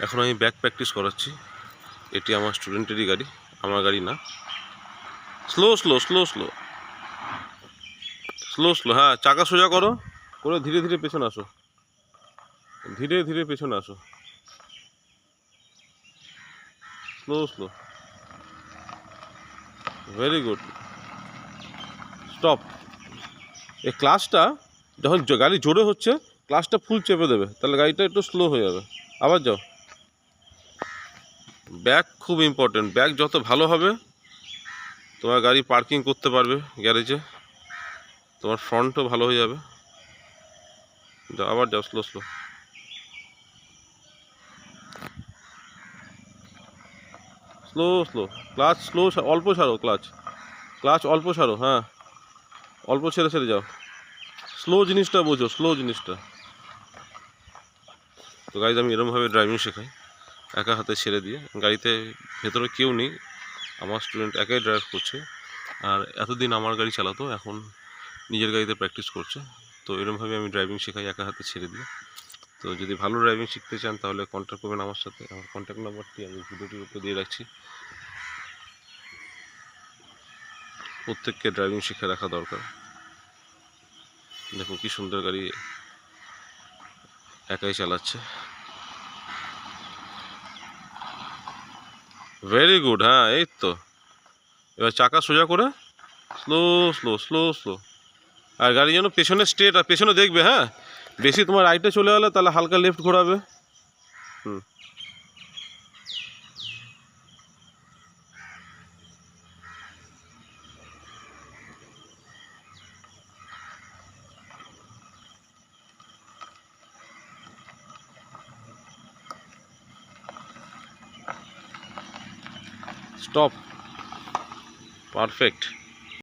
এখন আমি back practice করাচ্ছি। এটি আমার স্টুডেন্টেরই গাড়ি, আমার গাড়ি না। Slow slow slow slow slow slow, হ্যাঁ চাকা সোজা করো, করে ধীরে ধীরে পেছনে আসো, ধীরে ধীরে পেছনে আসো, slow slow, very good. Stop. এই ক্লাচটা যখন গাড়ি জোরে হচ্ছে ক্লাচটা ফুল চেপে দেবে, তাহলে গাড়িটা একটু স্লো হয়ে যাবে। আবার যাও। ব্যাক খুব ইম্পর্টেন্ট, ব্যাক যত ভালো হবে তোমার গাড়ি পার্কিং করতে পারবে গ্যারেজে, তোমার ফ্রন্টও ভালো হয়ে যাবে। যাও, আবার যাও, slow slow, slow slow. Clutch slow, অল্প ছাড়ো, ক্লাচ ক্লাচ অল্প ছাড়ো, হ্যাঁ অল্প ছেড়ে ছেড়ে যাও। স্লো জিনিসটা বোঝো, স্লো জিনিসটা। তো গাড়িতে আমি এরকমভাবে ড্রাইভিং শেখাই, একা হাতে ছেড়ে দিয়ে। গাড়িতে ভেতরে কেউ নেই, আমার স্টুডেন্ট একাই ড্রাইভ করছে। আর এতদিন আমার গাড়ি চালাতো, এখন নিজের গাড়িতে প্র্যাকটিস করছে। তো এরকমভাবে আমি ড্রাইভিং শেখাই একা হাতে ছেড়ে দিয়ে। তো যদি ভালো ড্রাইভিং শিখতে চান তাহলে কন্ট্যাক্ট করবেন আমার সাথে। আমার কন্ট্যাক্ট নাম্বারটি আমি ভিডিওটির উপরে দিয়ে রাখছি। প্রত্যেককে ড্রাইভিং শিখে রাখা দরকার। দেখুন কি সুন্দর গাড়ি একাই চালাচ্ছে। ভেরি গুড, হ্যাঁ এই তো। এবার চাকা সোজা করে স্লো স্লো স্লো স্লো। আর গাড়ি যেন পেছনে স্ট্রেট, আর পেছনে দেখবে, হ্যাঁ বেশি তোমার রাইটে চলে গেলে তাহলে হালকা লেফট ঘোরাবে। হুম। স্টপ। পারফেক্ট।